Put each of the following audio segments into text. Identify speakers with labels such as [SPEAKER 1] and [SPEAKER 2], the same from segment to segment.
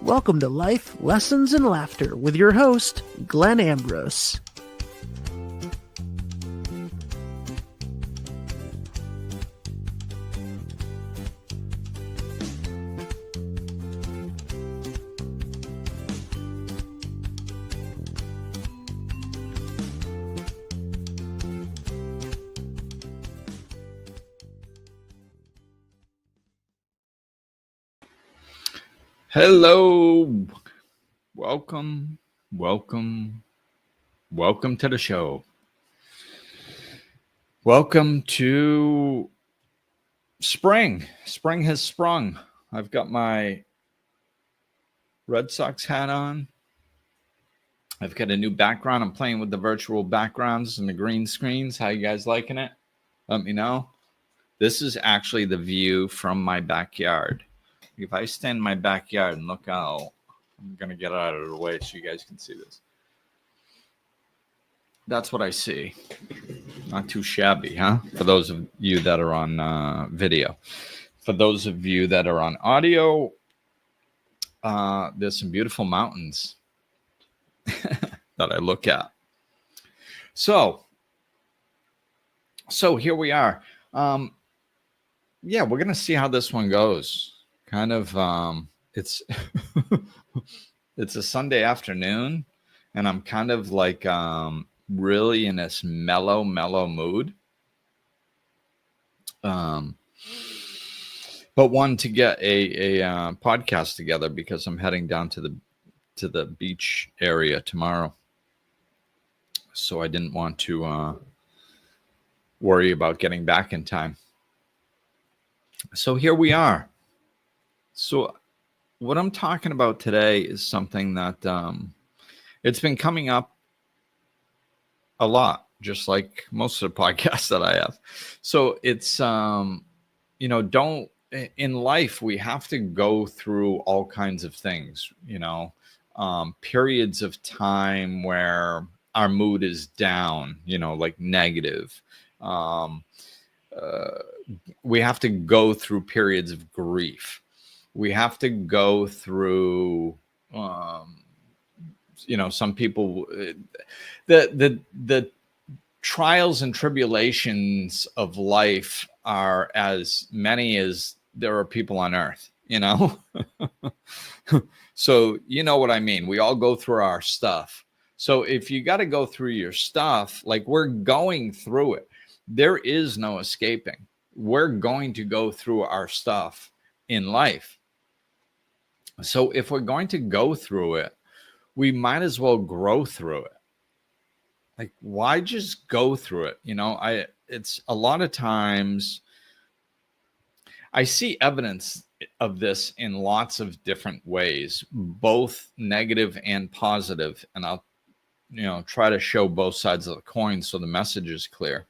[SPEAKER 1] Welcome to Life, Lessons, and Laughter with your host, Glenn Ambrose.
[SPEAKER 2] Hello, welcome to the show. Welcome to spring. Spring has sprung. I've got my Red Sox hat on. I've got a new background. I'm playing with the virtual backgrounds and the green screens. How you guys liking it? Let me know. This is actually the view from my backyard. If I stand in my backyard and look out, I'm going to get out of the way so you guys can see this. That's what I see. Not too shabby, huh? For those of you that are on video. For those of you that are on audio, there's some beautiful mountains that I look at. So here we are. We're going to see how this one goes. Kind of, it's it's a Sunday afternoon, and I'm kind of like really in this mellow mood. But one to get a podcast together because I'm heading down to the beach area tomorrow, so I didn't want to worry about getting back in time. So here we are. So what I'm talking about today is something that it's been coming up a lot, just like most of the podcasts that I have. So it's, in life, we have to go through all kinds of things, periods of time where our mood is down, like negative. We have to go through periods of grief. We have to go through, some people, the trials and tribulations of life are as many as there are people on earth, So you know what I mean? We all go through our stuff. So if you got to go through your stuff, like we're going through it, there is no escaping. We're going to go through our stuff in life. So if we're going to go through it, we might as well grow through it. Like, why just go through it? It's a lot of times I see evidence of this in lots of different ways, both negative and positive. And I'll, try to show both sides of the coin so the message is clear.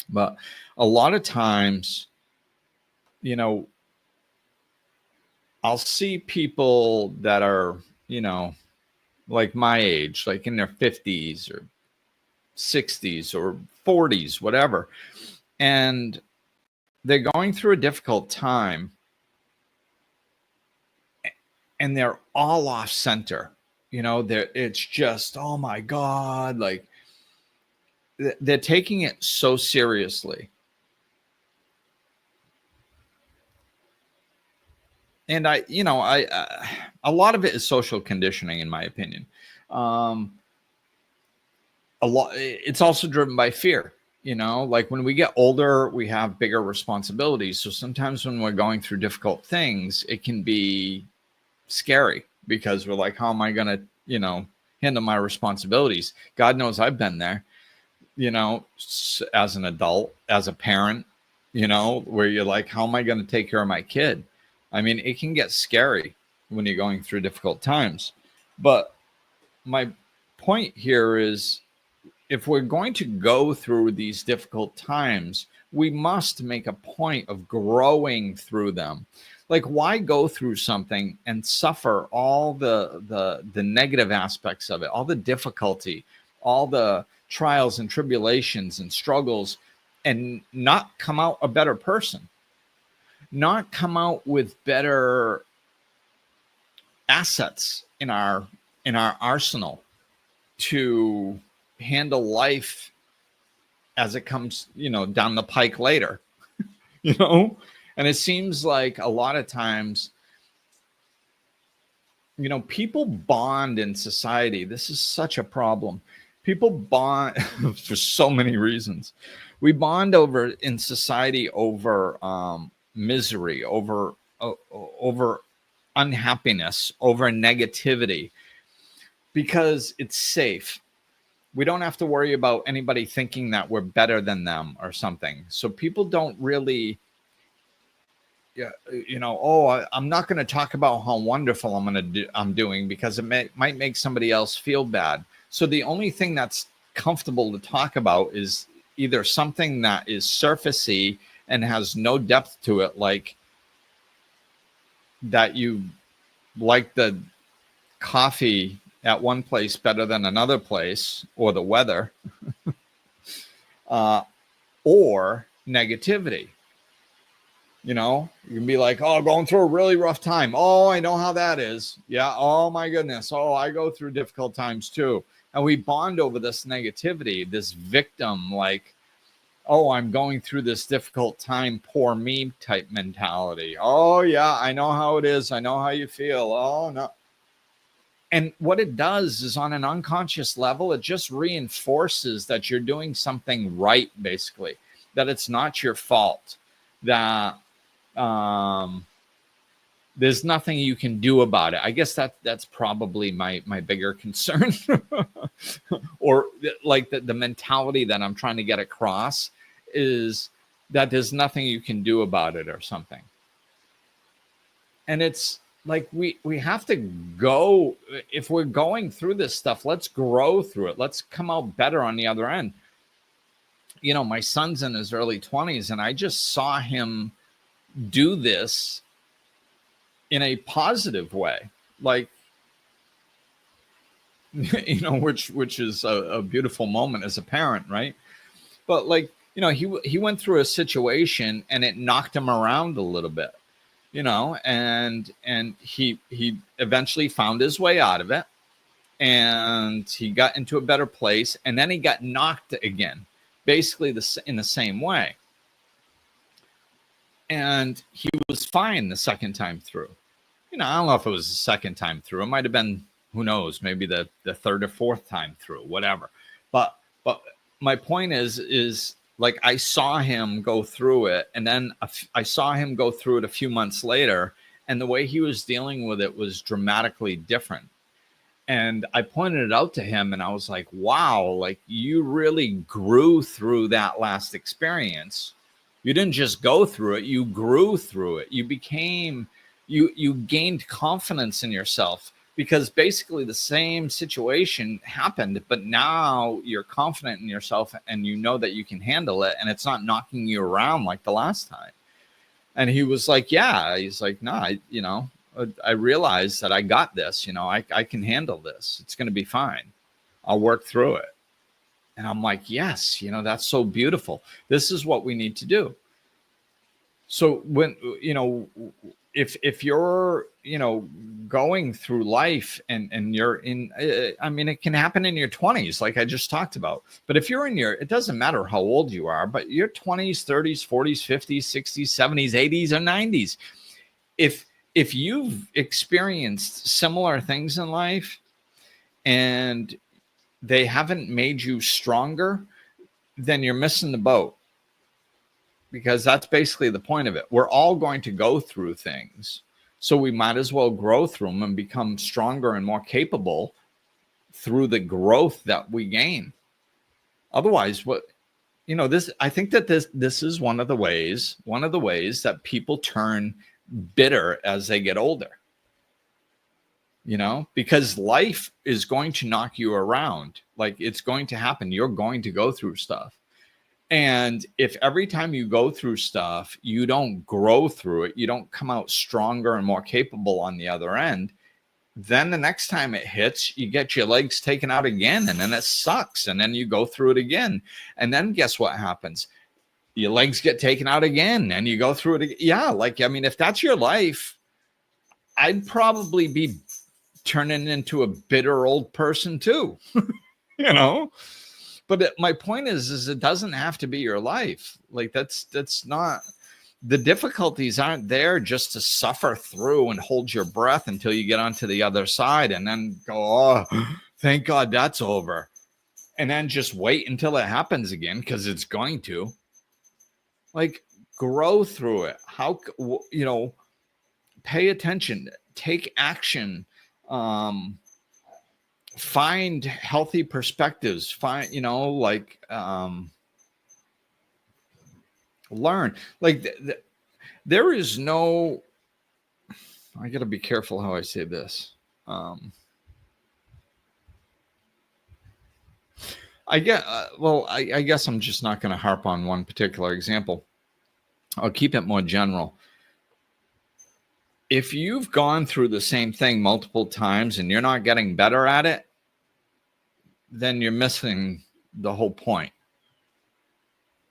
[SPEAKER 2] But a lot of times, I'll see people that are, like my age, like in their 50s or 60s or 40s, whatever. And they're going through a difficult time and they're all off center. It's just, oh my God, like they're taking it so seriously. And a lot of it is social conditioning, in my opinion. It's also driven by fear. Like when we get older, we have bigger responsibilities. So sometimes when we're going through difficult things, it can be scary because we're like, how am I going to, handle my responsibilities? God knows I've been there, as an adult, as a parent, where you're like, how am I going to take care of my kid? I mean, it can get scary when you're going through difficult times. But my point here is, if we're going to go through these difficult times, we must make a point of growing through them. Like, why go through something and suffer all the negative aspects of it, all the difficulty, all the trials and tribulations and struggles, and not come out a better person? Not come out with better assets in our arsenal to handle life as it comes, down the pike later, And it seems like a lot of times, people bond in society. This is such a problem. People bond for so many reasons. We bond in society over misery, over unhappiness, over negativity, because it's safe. We don't have to worry about anybody thinking that we're better than them or something. So people don't really, I'm not going to talk about how wonderful I'm doing because it might make somebody else feel bad. So the only thing that's comfortable to talk about is either something that is surfacey and has no depth to it, like that you like the coffee at one place better than another place, or the weather, or negativity. You can be like, oh, going through a really rough time. Oh, I know how that is. Yeah. Oh my goodness. Oh, I go through difficult times too. And we bond over this negativity, this victim, like, oh, I'm going through this difficult time, poor me type mentality. Oh yeah, I know how it is. I know how you feel. Oh no. And what it does is, on an unconscious level, it just reinforces that you're doing something right, basically, that it's not your fault, that there's nothing you can do about it. I guess that's probably my bigger concern, or like the mentality that I'm trying to get across is that there's nothing you can do about it or something. And it's like we have to go, if we're going through this stuff, let's grow through it. Let's come out better on the other end. My son's in his early 20s, and I just saw him do this in a positive way, like, which is a beautiful moment as a parent, right? But like, he went through a situation and it knocked him around a little bit, and he eventually found his way out of it, and he got into a better place, and then he got knocked again, basically in the same way. And he was fine the second time through. I don't know if it was the second time through. It might have been, who knows, maybe the third or fourth time through, whatever. But my point is like, I saw him go through it, and then I saw him go through it a few months later, and the way he was dealing with it was dramatically different. And I pointed it out to him, and I was like, wow, like, you really grew through that last experience. You didn't just go through it, you grew through it. You gained confidence in yourself, because basically the same situation happened, but now you're confident in yourself and you know that you can handle it, and it's not knocking you around like the last time. And he was like, yeah, he's like, no, I realized that I got this, I can handle this. It's going to be fine. I'll work through it. And I'm like, yes, that's so beautiful. This is what we need to do. So when, if you're, going through life and you're in, it can happen in your 20s, like I just talked about. But if you're it doesn't matter how old you are, but your 20s, 30s, 40s, 50s, 60s, 70s, 80s, or 90s, if you've experienced similar things in life and they haven't made you stronger, then you're missing the boat. Because that's basically the point of it. We're all going to go through things, so we might as well grow through them and become stronger and more capable through the growth that we gain. Otherwise, I think that this is one of the ways that people turn bitter as they get older. Because life is going to knock you around. Like, it's going to happen. You're going to go through stuff. And if every time you go through stuff, you don't grow through it, you don't come out stronger and more capable on the other end, then the next time it hits, you get your legs taken out again, and then it sucks. And then you go through it again. And then guess what happens? Your legs get taken out again, and you go through it again. Yeah, if that's your life, I'd probably be turning into a bitter old person too, you know? But my point is it doesn't have to be your life. Like that's not, the difficulties aren't there just to suffer through and hold your breath until you get onto the other side and then go, oh, thank God that's over. And then just wait until it happens again, because it's going to. Like, grow through it. How, you know, pay attention, take action, find healthy perspectives, find, you know, like, learn. Like, there is no, I got to be careful how I say this. I guess I'm just not going to harp on one particular example. I'll keep it more general. If you've gone through the same thing multiple times and you're not getting better at it, then you're missing the whole point.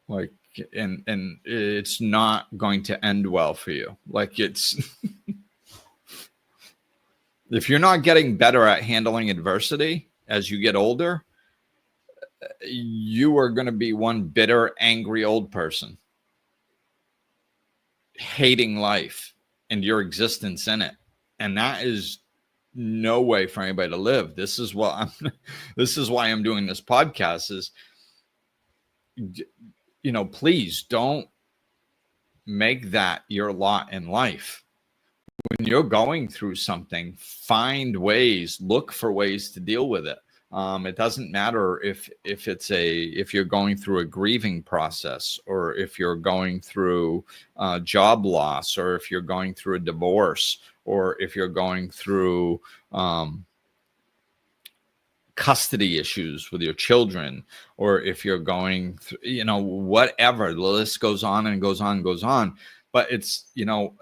[SPEAKER 2] Like, and it's not going to end well for you. Like, it's if you're not getting better at handling adversity as you get older, you are going to be one bitter, angry old person, hating life and your existence in it. And that is no way for anybody to live. This is why I'm doing this podcast is, you know, please don't make that your lot in life. When you're going through something, find ways, look for ways to deal with it. It doesn't matter if you're going through a grieving process, or if you're going through job loss, or if you're going through a divorce, or if you're going through custody issues with your children, or if you're going through, you know, whatever. The list goes on and goes on and goes on. But it's, you know,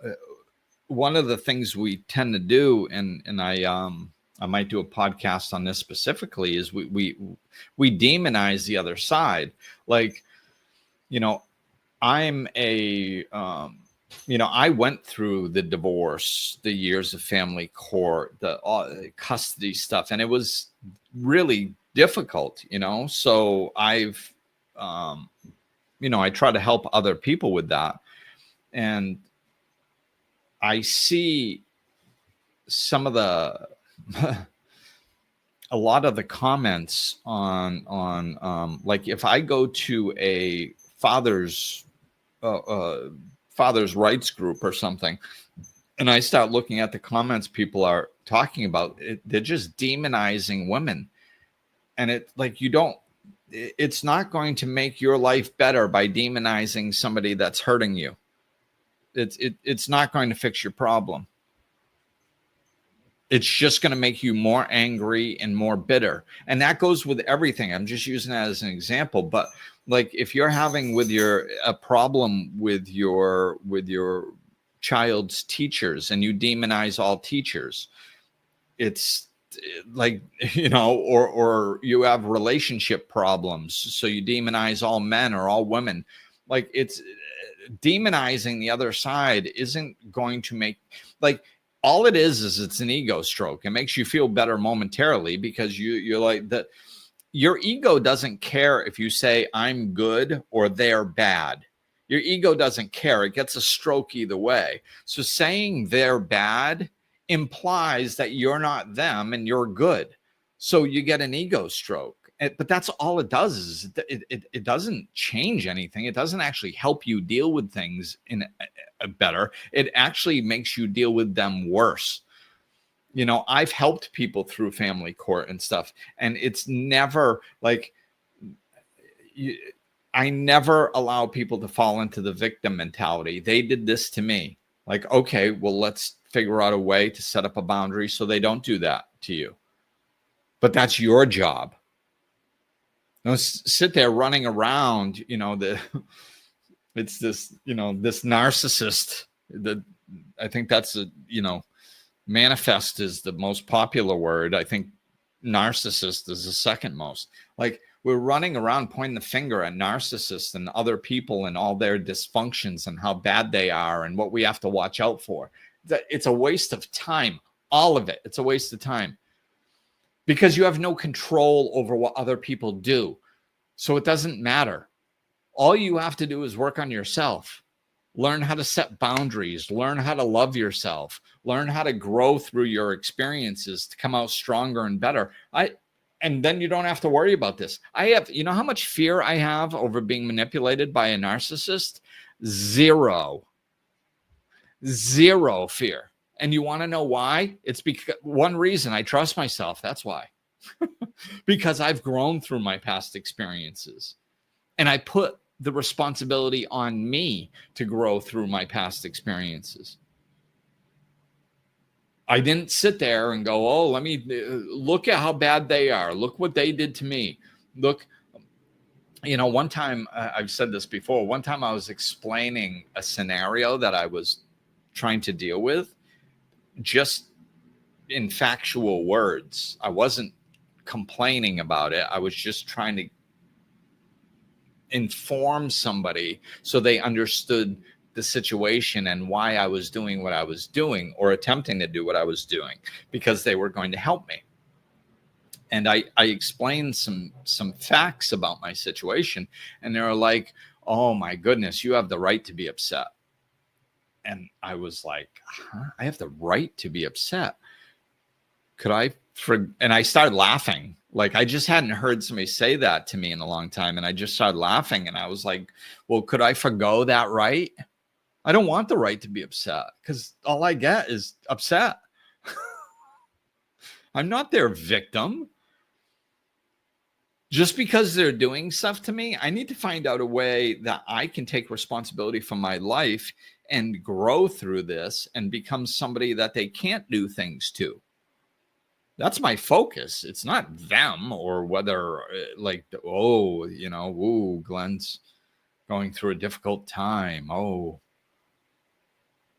[SPEAKER 2] one of the things we tend to do, and I might do a podcast on this specifically, is we demonize the other side. Like, you know, I'm a, you know, I went through the divorce, the years of family court, the custody stuff, and it was really difficult, you know? So I've, you know, I try to help other people with that. And I see some of the, a lot of the comments on like, if I go to a father's rights group or something, and I start looking at the comments people are talking about, they're just demonizing women. And it, like, it's not going to make your life better by demonizing somebody that's hurting you. It's not going to fix your problem. It's just going to make you more angry and more bitter. And that goes with everything. I'm just using that as an example. But like, if you're having a problem with your child's teachers, and you demonize all teachers, it's like, you know, or you have relationship problems, so you demonize all men or all women. Like, it's demonizing the other side isn't going to make, like, all it is it's an ego stroke. It makes you feel better momentarily, because you're like that. Your ego doesn't care if you say I'm good or they're bad. Your ego doesn't care. It gets a stroke either way. So saying they're bad implies that you're not them and you're good. So you get an ego stroke. But that's all it does, is it doesn't change anything. It doesn't actually help you deal with things in a better. It actually makes you deal with them worse. You know, I've helped people through family court and stuff, and it's never like, I never allow people to fall into the victim mentality. They did this to me. Like, okay, well, let's figure out a way to set up a boundary so they don't do that to you. But that's your job. Don't sit there running around, you know, it's this, you know, this narcissist that, I think that's a, you know, manifest is the most popular word. I think narcissist is the second most. Like, we're running around pointing the finger at narcissists and other people and all their dysfunctions and how bad they are and what we have to watch out for. It's a waste of time. All of it. It's a waste of time because you have no control over what other people do. So it doesn't matter. All you have to do is work on yourself. Learn how to set boundaries, learn how to love yourself, learn how to grow through your experiences to come out stronger and better. And then you don't have to worry about this. You know how much fear I have over being manipulated by a narcissist? Zero fear. And you want to know why? It's because one reason, I trust myself. That's why. Because I've grown through my past experiences. And I put the responsibility on me to grow through my past experiences. I didn't sit there and go, oh, let me look at how bad they are. Look what they did to me. Look, one time, I've said this before, one time I was explaining a scenario that I was trying to deal with just in factual words. I wasn't complaining about it. I was just trying to inform somebody so they understood the situation and why I was doing what I was doing or attempting to do what I was doing, because they were going to help me. And I explained some facts about my situation, and they were like, oh my goodness, you have the right to be upset. And I was like, huh? I have the right to be upset. And I started laughing. Like, I just hadn't heard somebody say that to me in a long time. And I just started laughing. And I was like, well, could I forgo that right? I don't want the right to be upset because all I get is upset. I'm not their victim. Just because they're doing stuff to me, I need to find out a way that I can take responsibility for my life and grow through this and become somebody that they can't do things to. That's my focus. It's not them or whether Glenn's going through a difficult time. Oh,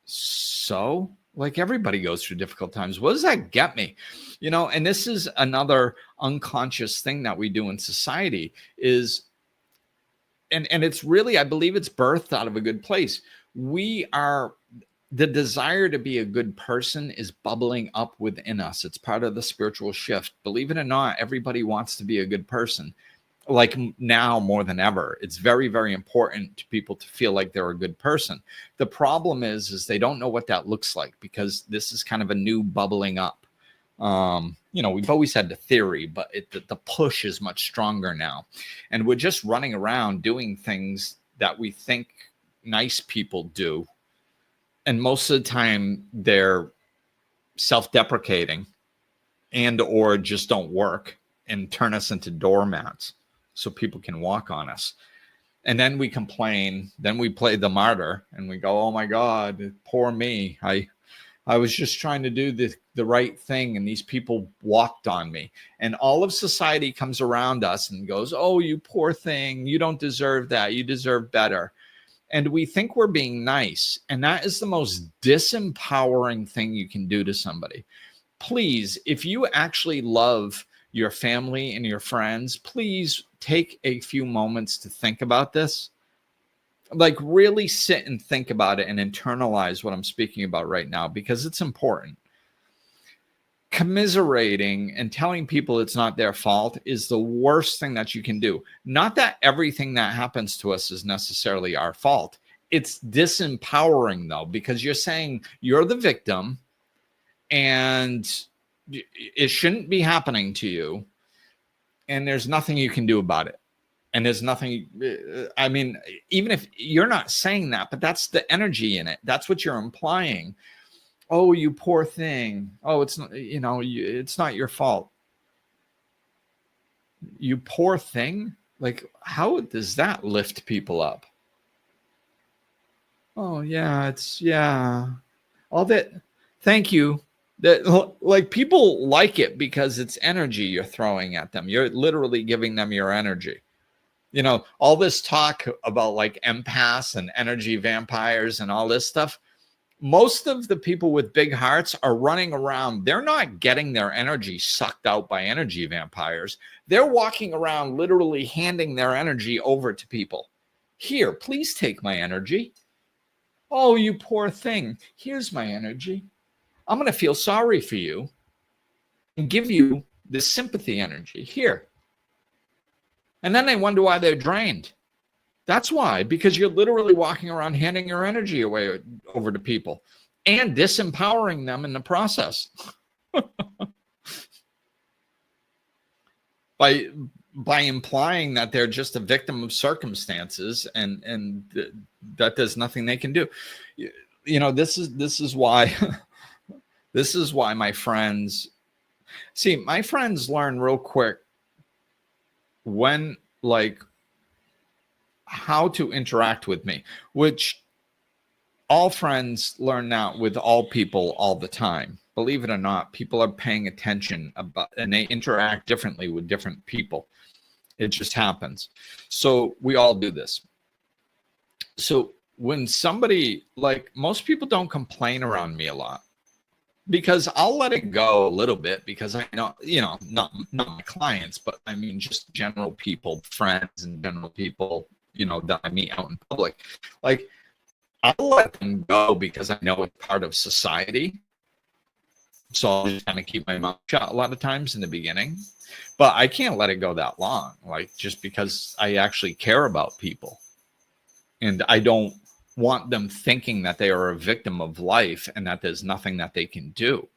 [SPEAKER 2] so like everybody goes through difficult times. What does that get me? And this is another unconscious thing that we do in society is, and it's really, I believe it's birthed out of a good place. The desire to be a good person is bubbling up within us. It's part of the spiritual shift. Believe it or not, everybody wants to be a good person. Like now more than ever, it's very, very important to people to feel like they're a good person. The problem is they don't know what that looks like, because this is kind of a new bubbling up. We've always had the theory, but the push is much stronger now. And we're just running around doing things that we think nice people do. And most of the time they're self-deprecating and or just don't work and turn us into doormats so people can walk on us. And then we complain, then we play the martyr and we go, oh my God, poor me. I was just trying to do the right thing and these people walked on me. And all of society comes around us and goes, oh, you poor thing. You don't deserve that. You deserve better. And we think we're being nice. And that is the most disempowering thing you can do to somebody. Please, if you actually love your family and your friends, please take a few moments to think about this. Like really sit and think about it and internalize what I'm speaking about right now, because it's important. Commiserating and telling people it's not their fault is the worst thing that you can do. Not that everything that happens to us is necessarily our fault. It's disempowering though, because you're saying you're the victim and it shouldn't be happening to you. And there's nothing you can do about it. And there's nothing, I mean, even if you're not saying that, but that's the energy in it. That's what you're implying. Oh, you poor thing. Oh, it's not, it's not your fault. You poor thing? Like, how does that lift people up? Oh, yeah. All that. Thank you. That, like, people like it because it's energy you're throwing at them. You're literally giving them your energy. All this talk about like empaths and energy vampires and all this stuff. Most of the people with big hearts are running around. They're not getting their energy sucked out by energy vampires. They're walking around literally handing their energy over to people. Here, please take my energy. Oh, you poor thing. Here's my energy. I'm going to feel sorry for you and give you this sympathy energy here. And then they wonder why they're drained. That's why, because you're literally walking around handing your energy away over to people and disempowering them in the process. by implying that they're just a victim of circumstances, and that there's nothing they can do. You know, this is why this is why my friends learn real quick when, like, how to interact with me, which all friends learn now with all people all the time. Believe it or not, people are paying attention about, and they interact differently with different people. It just happens. So we all do this. So when somebody, like, most people don't complain around me a lot, because I'll let it go a little bit, because I know, not my clients, but I mean just general people, friends and general people, that I meet out in public. Like, I'll let them go because I know it's part of society. So I'll just kind of keep my mouth shut a lot of times in the beginning. But I can't let it go that long, like, just because I actually care about people. And I don't want them thinking that they are a victim of life and that there's nothing that they can do.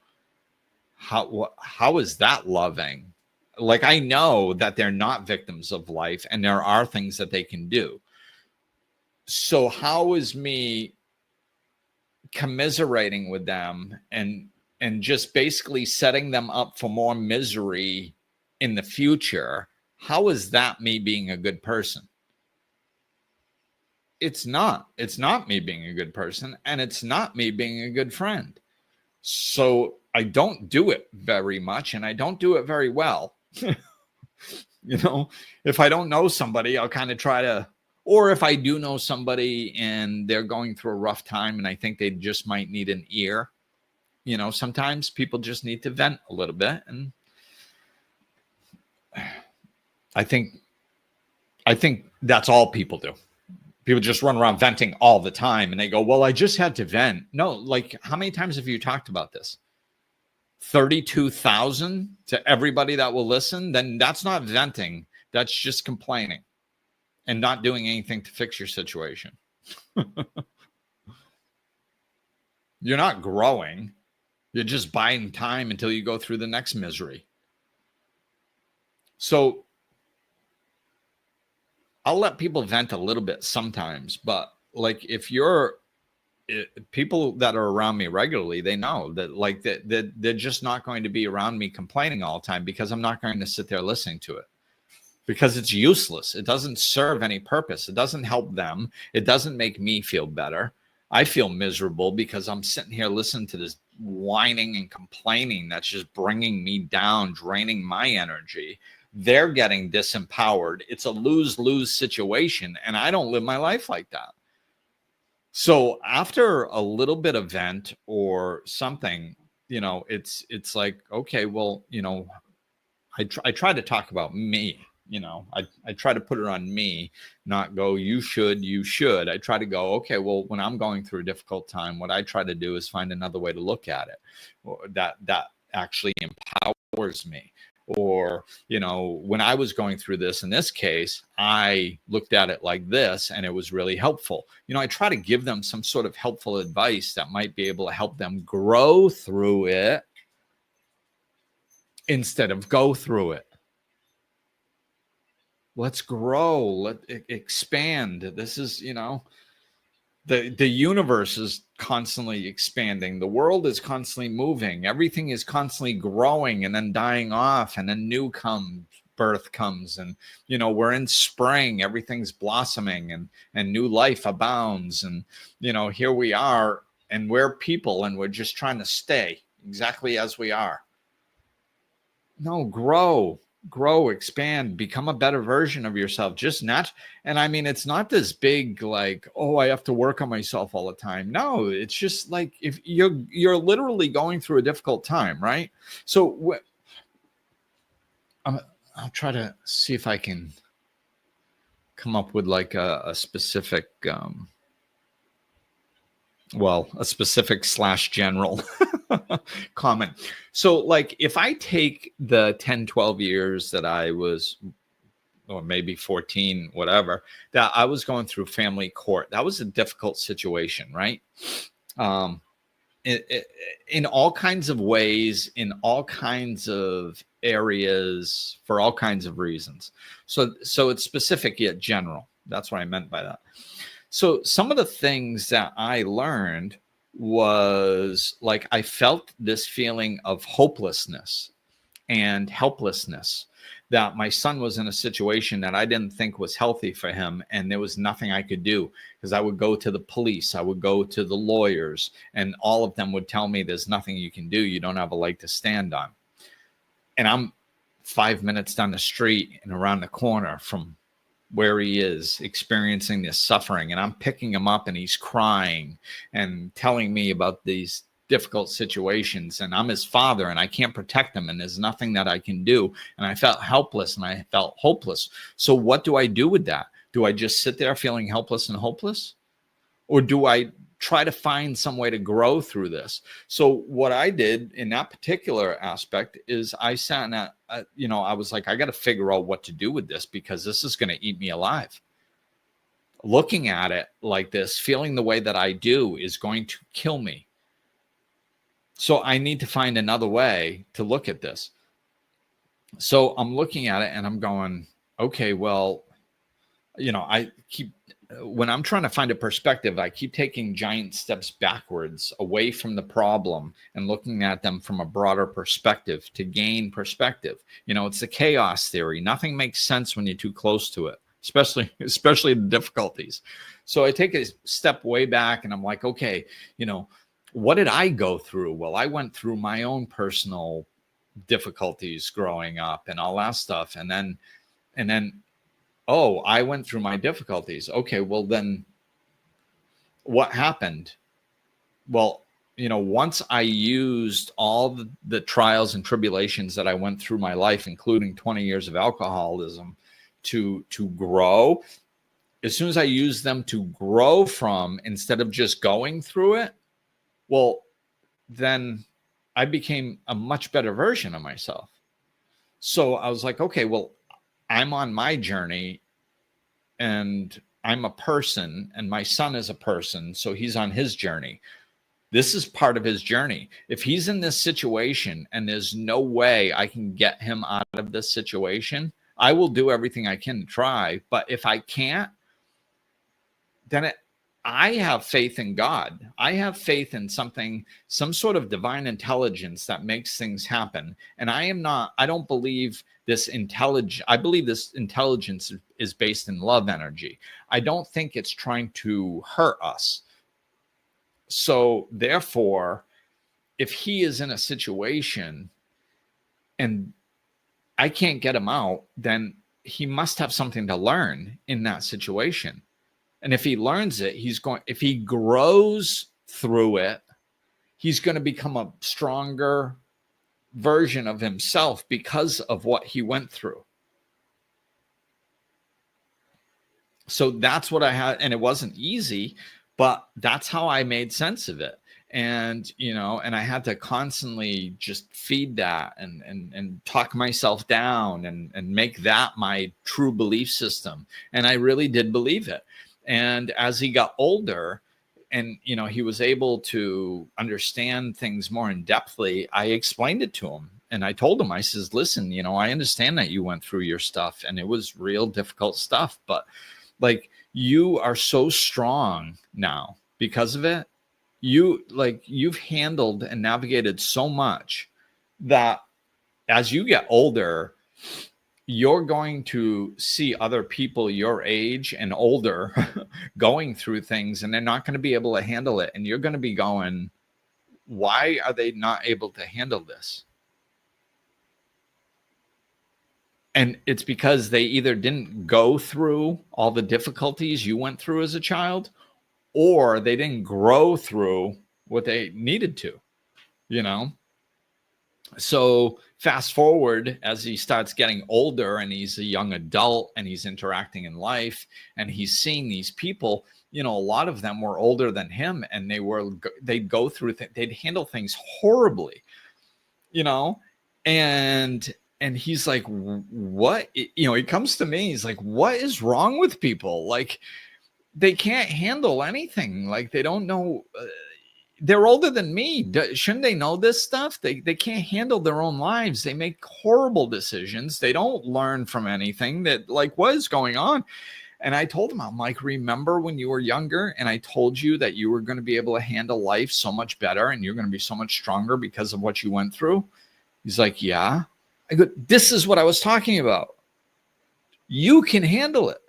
[SPEAKER 2] How is that loving? Like, I know that they're not victims of life and there are things that they can do. So how is me commiserating with them and just basically setting them up for more misery in the future? How is that me being a good person? It's not me being a good person, and it's not me being a good friend. So I don't do it very much, and I don't do it very well. If I don't know somebody, I'll kind of try to, or if I do know somebody and they're going through a rough time and I think they just might need an ear, sometimes people just need to vent a little bit. And I think that's all people do. People just run around venting all the time and they go, well, I just had to vent. No, like, how many times have you talked about this? 32,000 to everybody that will listen? Then that's not venting. That's just complaining and not doing anything to fix your situation. You're not growing. You're just buying time until you go through the next misery. So I'll let people vent a little bit sometimes, but, like, if people that are around me regularly, they know that, like, that they're just not going to be around me complaining all the time, because I'm not going to sit there listening to it, because it's useless. It doesn't serve any purpose. It doesn't help them. It doesn't make me feel better. I feel miserable because I'm sitting here listening to this whining and complaining that's just bringing me down, draining my energy. They're getting disempowered. It's a lose-lose situation, and I don't live my life like that. So after a little bit of vent or something, it's like, okay, well, I try to talk about me. I try to put it on me, not go, you should. I try to go, okay, well, when I'm going through a difficult time, what I try to do is find another way to look at it that actually empowers me. Or, when I was going through this, in this case, I looked at it like this and it was really helpful. I try to give them some sort of helpful advice that might be able to help them grow through it instead of go through it. Let's grow. Let it expand. This is, the universe is constantly expanding. The world is constantly moving. Everything is constantly growing and then dying off, and then new birth comes, and we're in spring. Everything's blossoming, and new life abounds. And here we are, and we're people, and we're just trying to stay exactly as we are. No, grow, expand, become a better version of yourself. Just not, and I mean, it's not this big, like, oh, I have to work on myself all the time. No, it's just like, if you're literally going through a difficult time, right? So I'll try to see if I can come up with like a specific, a specific / general Common. So like if I take the 10, 12 years that I was, or maybe 14, whatever, that I was going through family court, that was a difficult situation, right? Um, in all kinds of ways, in all kinds of areas, for all kinds of reasons. So it's specific yet general. That's what I meant by that. So some of the things that I learned was like I felt this feeling of hopelessness and helplessness, that my son was in a situation that I didn't think was healthy for him, and there was nothing I could do, because I would go to the police, I would go to the lawyers, and all of them would tell me there's nothing you can do, you don't have a leg to stand on. And I'm 5 minutes down the street and around the corner from where he is experiencing this suffering, and I'm picking him up and he's crying and telling me about these difficult situations, and I'm his father and I can't protect him, and there's nothing that I can do, and I felt helpless and I felt hopeless. So what do I do with that? Do I just sit there feeling helpless and hopeless, or do I try to find some way to grow through this? So what I did in that particular aspect is I sat in that, I was like, I got to figure out what to do with this, because this is going to eat me alive. Looking at it like this, feeling the way that I do, is going to kill me. So I need to find another way to look at this. So I'm looking at it and I'm going, okay, well, I keep, when I'm trying to find a perspective, I keep taking giant steps backwards away from the problem and looking at them from a broader perspective to gain perspective. It's the chaos theory. Nothing makes sense when you're too close to it, especially the difficulties. So I take a step way back and I'm like, okay, what did I go through? Well, I went through my own personal difficulties growing up and all that stuff. And then, oh, I went through my difficulties. Okay, well then what happened? Well, once I used all the trials and tribulations that I went through my life, including 20 years of alcoholism, to grow, as soon as I used them to grow from, instead of just going through it, well, then I became a much better version of myself. So I was like, okay, well, I'm on my journey and I'm a person and my son is a person. So he's on his journey. This is part of his journey. If he's in this situation and there's no way I can get him out of this situation, I will do everything I can to try. But if I can't, then I have faith in God. I have faith in something, some sort of divine intelligence that makes things happen. And I don't believe this intelligence. I believe this intelligence is based in love energy. I don't think it's trying to hurt us. So therefore, if he is in a situation and I can't get him out, then he must have something to learn in that situation. And if he learns it, if he grows through it, he's going to become a stronger version of himself because of what he went through. So that's what I had. And it wasn't easy, but that's how I made sense of it. And, and I had to constantly just feed that and talk myself down and make that my true belief system. And I really did believe it. And as he got older and, he was able to understand things more in depthly, I explained it to him. And I told him, I says, listen, I understand that you went through your stuff and it was real difficult stuff, but like you are so strong now because of it. You've handled and navigated so much that as you get older, you're going to see other people your age and older going through things, and they're not going to be able to handle it. And you're going to be going, why are they not able to handle this? And it's because they either didn't go through all the difficulties you went through as a child, or they didn't grow through what they needed to, So fast forward as he starts getting older and he's a young adult and he's interacting in life and he's seeing these people, a lot of them were older than him, and they'd go through they'd handle things horribly, and he's like, what? He comes to me, he's like, what is wrong with people? Like, they can't handle anything. Like, they don't know. They're older than me. Shouldn't they know this stuff? They can't handle their own lives. They make horrible decisions. They don't learn from anything. That, like, what is going on? And I told him, I'm like, remember when you were younger and I told you that you were going to be able to handle life so much better and you're going to be so much stronger because of what you went through? He's like, yeah. I go, this is what I was talking about. You can handle it.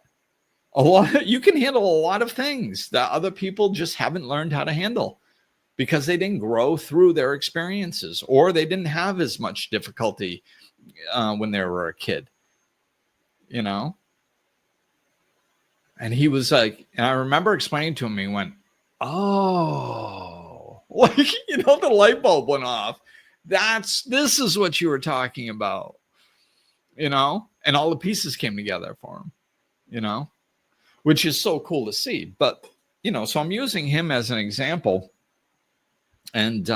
[SPEAKER 2] You can handle a lot of things that other people just haven't learned how to handle because they didn't grow through their experiences, or they didn't have as much difficulty when they were a kid, And he was like, and I remember explaining to him, he went, oh, like, the light bulb went off. This is what you were talking about, and all the pieces came together for him, which is so cool to see. But, so I'm using him as an example, and,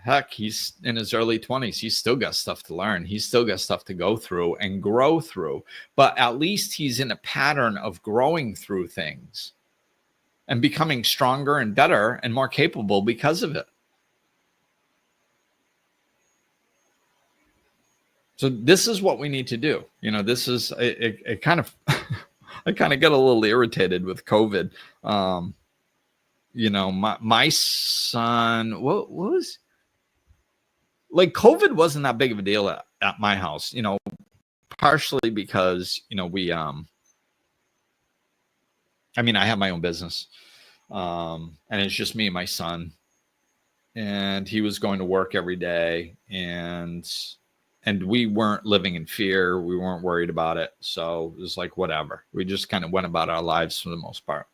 [SPEAKER 2] heck, he's in his early 20s. He's still got stuff to learn. He's still got stuff to go through and grow through. But at least he's in a pattern of growing through things and becoming stronger and better and more capable because of it. So this is what we need to do. This is it kind of, I kind of got a little irritated with COVID. My son, what was, like, COVID wasn't that big of a deal at my house, partially because, we, I have my own business, and it's just me and my son, and he was going to work every day, and we weren't living in fear. We weren't worried about it. So it was like, whatever. We just kind of went about our lives for the most part.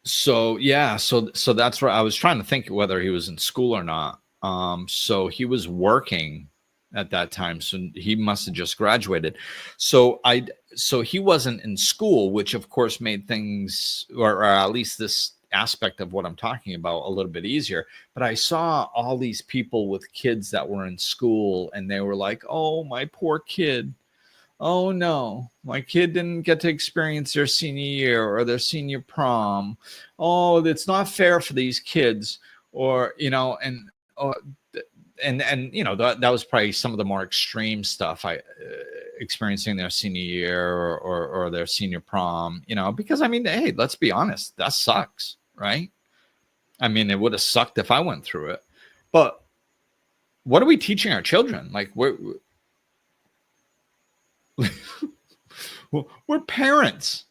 [SPEAKER 2] So that's where I was trying to think whether he was in school or not. So he was working at that time. So he must have just graduated. So he wasn't in school, which of course made things, or at least this aspect of what I'm talking about, a little bit easier. But I saw all these people with kids that were in school, and they were like, oh, my poor kid. Oh no, my kid didn't get to experience their senior year or their senior prom. Oh, it's not fair for these kids. Or, that was probably some of the more extreme stuff experiencing their senior year or their senior prom, because hey, let's be honest, that sucks, right? It would have sucked if I went through it. But what are we teaching our children? Like, we're parents.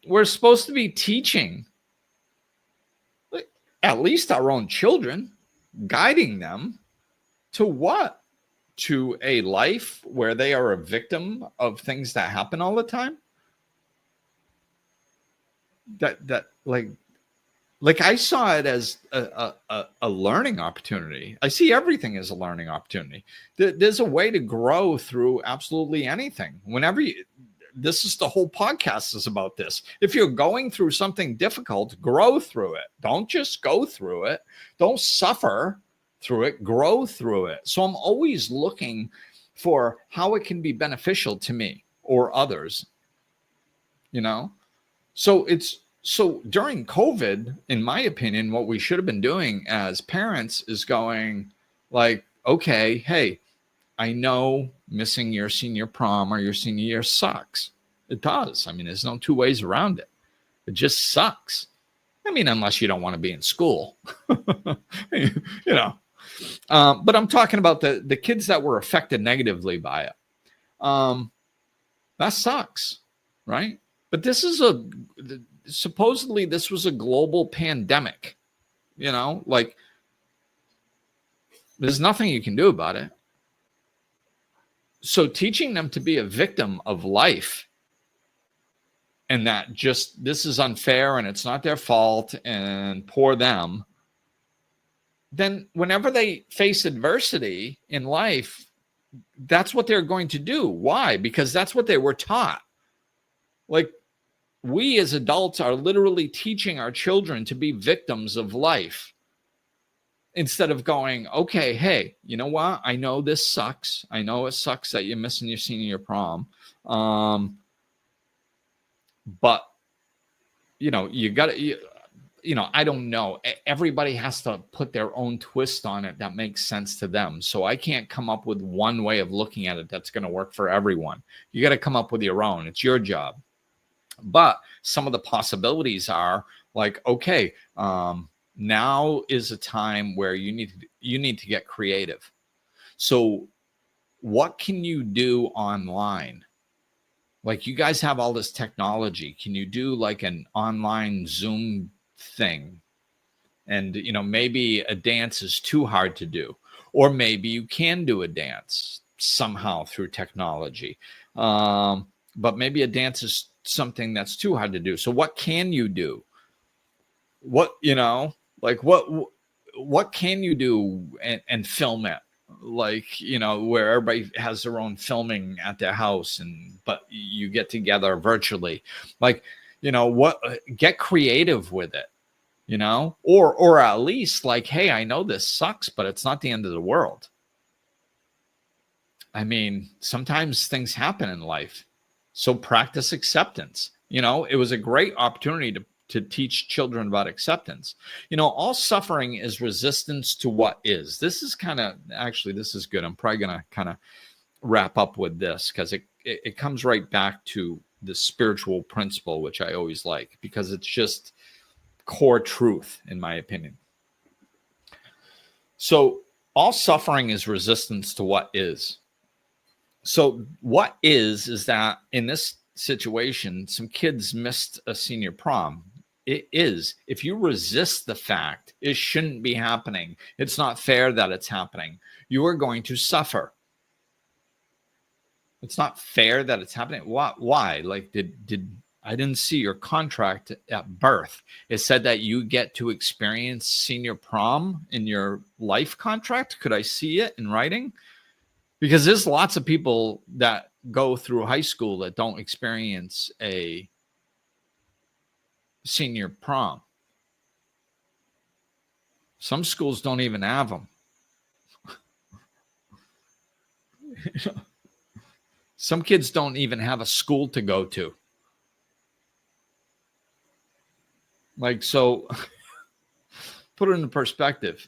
[SPEAKER 2] We're supposed to be teaching at least our own children, guiding them to what? To a life where they are a victim of things that happen all the time? That like I saw it as a learning opportunity. I see everything as a learning opportunity. There's a way to grow through absolutely anything. This is the whole podcast is about this. If you're going through something difficult, grow through it. Don't just go through it. Don't suffer through it. Grow through it. So I'm always looking for how it can be beneficial to me or others. So during COVID, in my opinion, what we should have been doing as parents is going like, okay, hey, I know missing your senior prom or your senior year sucks. It does. There's no two ways around it. It just sucks. Unless you don't want to be in school, But I'm talking about the kids that were affected negatively by it. That sucks, right? But supposedly this was a global pandemic, like there's nothing you can do about it. So teaching them to be a victim of life and that just this is unfair and it's not their fault and poor them, then whenever they face adversity in life, that's what they're going to do. Why? Because that's what they were taught. Like, we as adults are literally teaching our children to be victims of life instead of going, okay, hey, you know what? I know this sucks. I know it sucks that you're missing your senior prom. But, you know, you got to, I don't know. Everybody has to put their own twist on it that makes sense to them. So I can't come up with one way of looking at it that's going to work for everyone. You got to come up with your own. It's your job. But some of the possibilities are like, okay, now is a time where you need to get creative. So what can you do online? Like, you guys have all this technology. Can you do like an online Zoom thing? And, maybe a dance is too hard to do, or maybe you can do a dance somehow through technology. But maybe a dance is something that's too hard to do. So what can you do? What can you do and film it? Like, where everybody has their own filming at their house, but you get together virtually. Like, get creative with it, or at least like, hey, I know this sucks, but it's not the end of the world. I mean, sometimes things happen in life. So practice acceptance. It was a great opportunity to teach children about acceptance. All suffering is resistance to what is. This is this is good. I'm probably going to kind of wrap up with this because it comes right back to the spiritual principle, which I always like because it's just core truth, in my opinion. So all suffering is resistance to what is. So what is that in this situation, some kids missed a senior prom. It is. If you resist the fact it shouldn't be happening, it's not fair that it's happening, you are going to suffer. It's not fair that it's happening. Why? Like, I didn't see your contract at birth. It said that you get to experience senior prom in your life contract. Could I see it in writing? Because there's lots of people that go through high school that don't experience a senior prom. Some schools don't even have them. Some kids don't even have a school to go to. Like, so put it into perspective.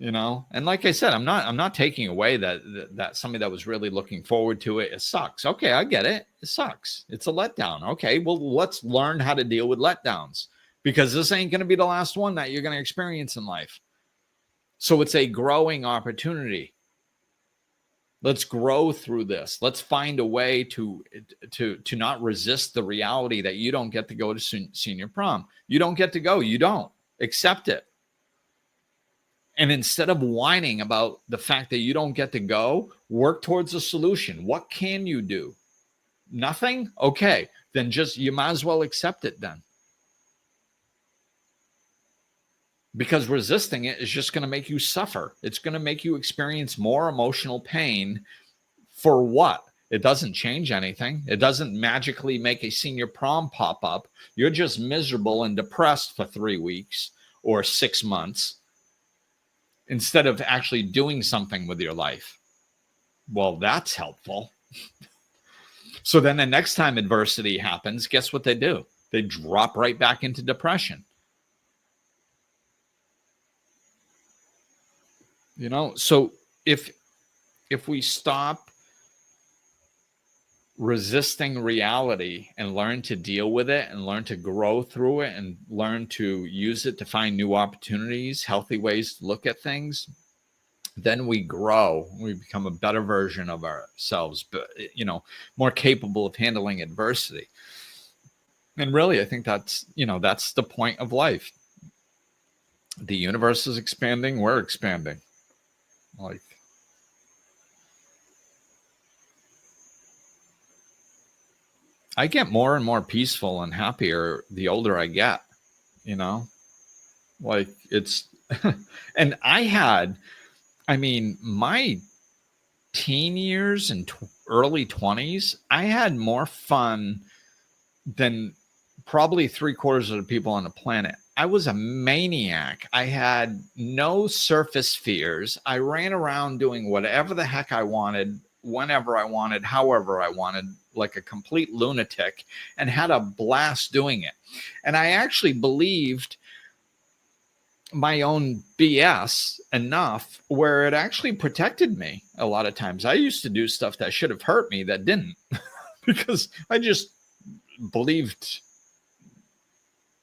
[SPEAKER 2] And like I said, I'm not taking away that somebody that was really looking forward to it sucks. Okay, I get it. It sucks. It's a letdown. Okay, well, let's learn how to deal with letdowns because this ain't going to be the last one that you're going to experience in life. So it's a growing opportunity. Let's grow through this. Let's find a way to not resist the reality that you don't get to go to senior prom. You don't get to go. You don't. Accept it. And instead of whining about the fact that you don't get to go, work towards a solution. What can you do? Nothing? Okay, then you might as well accept it then. Because resisting it is just going to make you suffer. It's going to make you experience more emotional pain. For what? It doesn't change anything. It doesn't magically make a senior prom pop up. You're just miserable and depressed for 3 weeks or 6 months. Instead of actually doing something with your life. Well, that's helpful. So then the next time adversity happens, guess what they do? They drop right back into depression. So if we stop resisting reality and learn to deal with it and learn to grow through it and learn to use it to find new opportunities, healthy ways to look at things, then we grow. We become a better version of ourselves, but more capable of handling adversity. And really, I think that's the point of life. The universe is expanding. We're expanding. Like, I get more and more peaceful and happier the older I get, like And my teen years and early 20s, I had more fun than probably 3/4 of the people on the planet. I was a maniac. I had no surface fears. I ran around doing whatever the heck I wanted, whenever I wanted, however I wanted, like a complete lunatic, and had a blast doing it. And I actually believed my own BS enough where it actually protected me a lot of times. I used to do stuff that should have hurt me that didn't because I just believed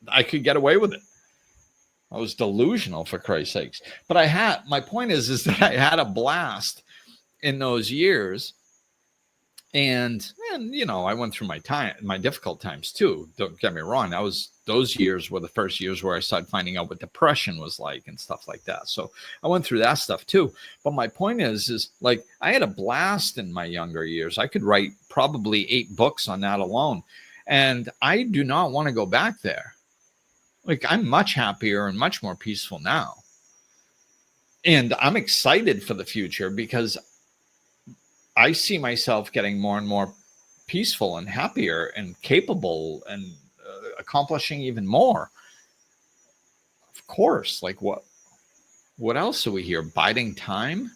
[SPEAKER 2] I could get away with it. I was delusional, for Christ's sakes. But my point is that I had a blast in those years. And I went through my difficult times too. Don't get me wrong. Those years were the first years where I started finding out what depression was like and stuff like that. So I went through that stuff too. But my point is like, I had a blast in my younger years. I could write probably 8 books on that alone. And I do not want to go back there. Like, I'm much happier and much more peaceful now. And I'm excited for the future because I see myself getting more and more peaceful and happier and capable and accomplishing even more. Of course, like what else are we here? Biding time?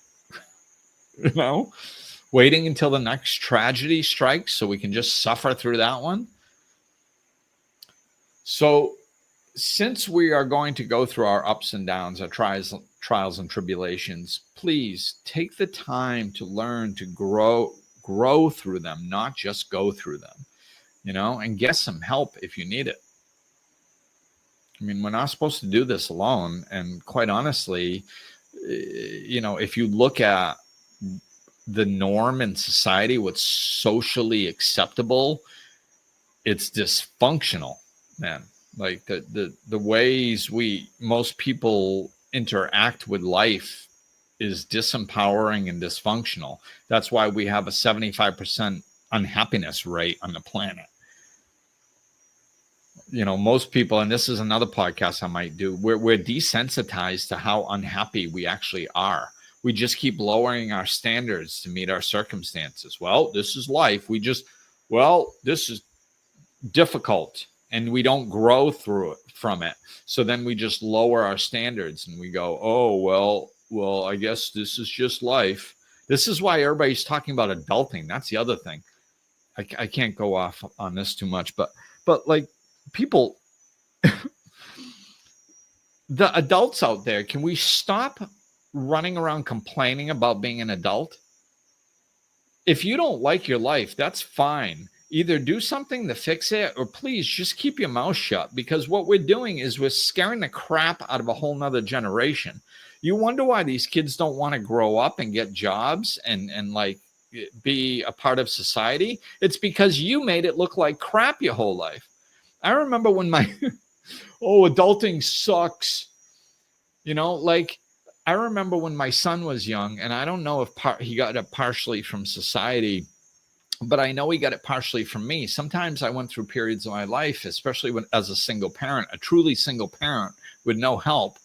[SPEAKER 2] Waiting until the next tragedy strikes so we can just suffer through that one? So since we are going to go through our ups and downs, our trials and tribulations, please take the time to learn to grow through them, not just go through them, and get some help if you need it. We're not supposed to do this alone. And quite honestly, if you look at the norm in society, what's socially acceptable, it's dysfunctional, man. Like the ways most people interact with life is disempowering and dysfunctional. That's why we have a 75% unhappiness rate on the planet. Most people, and this is another podcast I might do, we're desensitized to how unhappy we actually are. We just keep lowering our standards to meet our circumstances. Well, this is life. This is difficult. And we don't grow from it. So then we just lower our standards and we go, oh, well, I guess this is just life. This is why everybody's talking about adulting. That's the other thing. I can't go off on this too much, but like people, the adults out there, can we stop running around complaining about being an adult? If you don't like your life, that's fine. Either do something to fix it or please just keep your mouth shut, because what we're doing is we're scaring the crap out of a whole nother generation. You wonder why these kids don't want to grow up and get jobs and like be a part of society. It's because you made it look like crap your whole life. I remember when adulting sucks. I remember when my son was young, and I don't know if he got it partially from society, but I know he got it partially from me. Sometimes I went through periods of my life, especially as a single parent, a truly single parent with no help,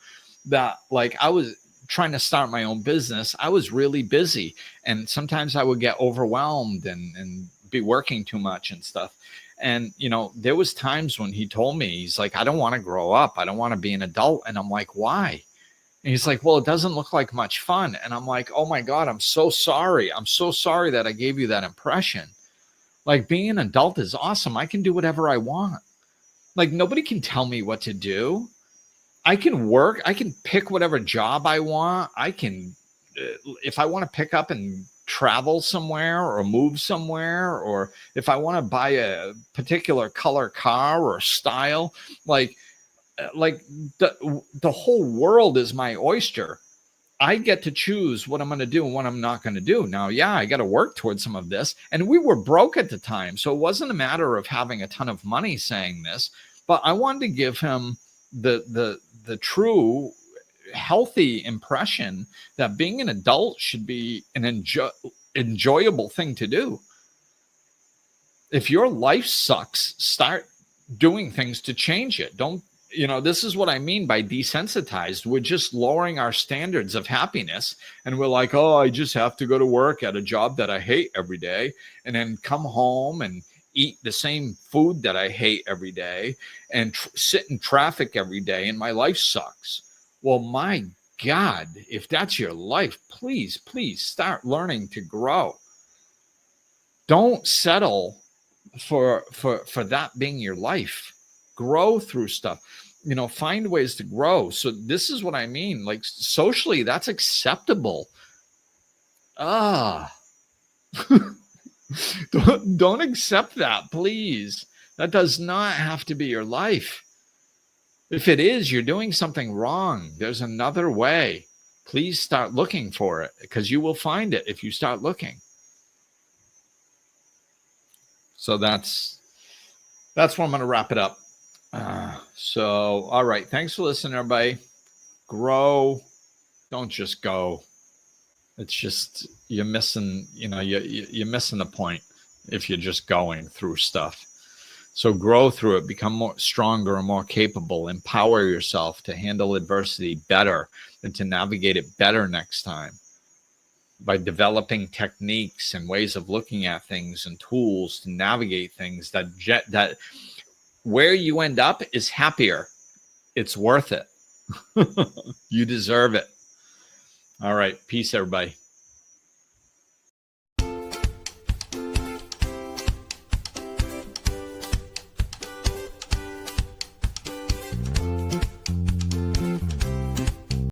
[SPEAKER 2] that like I was trying to start my own business. I was really busy, and sometimes I would get overwhelmed and be working too much and stuff. And, there was times when he told me, he's like, I don't want to grow up. I don't want to be an adult. And I'm like, why? And he's like, well, it doesn't look like much fun. And I'm like, oh my God, I'm so sorry. I'm so sorry that I gave you that impression. Like, being an adult is awesome. I can do whatever I want. Like, nobody can tell me what to do. I can work. I can pick whatever job I want. I can, if I want to pick up and travel somewhere or move somewhere, or if I want to buy a particular color car or style, like the whole world is my oyster. I get to choose what I'm going to do and what I'm not going to do. Now, yeah, I got to work towards some of this. And we were broke at the time. So it wasn't a matter of having a ton of money saying this, but I wanted to give him the true healthy impression that being an adult should be an enjoyable thing to do. If your life sucks, start doing things to change it. Don't this is what I mean by desensitized. We're just lowering our standards of happiness. And we're like, oh, I just have to go to work at a job that I hate every day, and then come home and eat the same food that I hate every day, and sit in traffic every day, and my life sucks. Well, my God, if that's your life, please start learning to grow. Don't settle for that being your life. Grow through stuff. Find ways to grow. So this is what I mean. Like, socially, that's acceptable. Don't accept that, please. That does not have to be your life. If it is, you're doing something wrong. There's another way. Please start looking for it, because you will find it if you start looking. So that's where I'm going to wrap it up. So, all right. Thanks for listening, everybody. Grow. Don't just go. It's just, you're missing, you're missing the point if you're just going through stuff. So grow through it, become more stronger and more capable, empower yourself to handle adversity better and to navigate it better next time by developing techniques and ways of looking at things and tools to navigate things that where you end up is happier. It's worth it. You deserve it. All right. Peace, everybody.